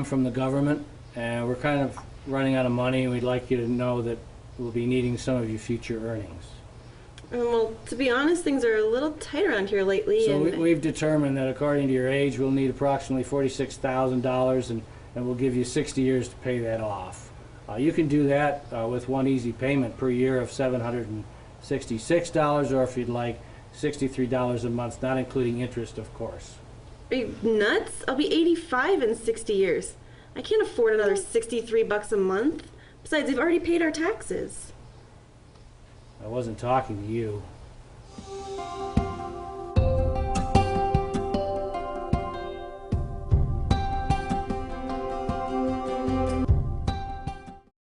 from the government, and we're kind of running out of money, and we'd like you to know that we'll be needing some of your future earnings. Well, to be honest, things are a little tight around here lately. So and we've determined that according to your age, we'll need approximately $46,000, and we'll give you 60 years to pay that off. You can do that with one easy payment per year of $766, or if you'd like, $63 a month, not including interest, of course. Are you nuts? I'll be 85 in 60 years. I can't afford another $63 a month. Besides, we've already paid our taxes. I wasn't talking to you.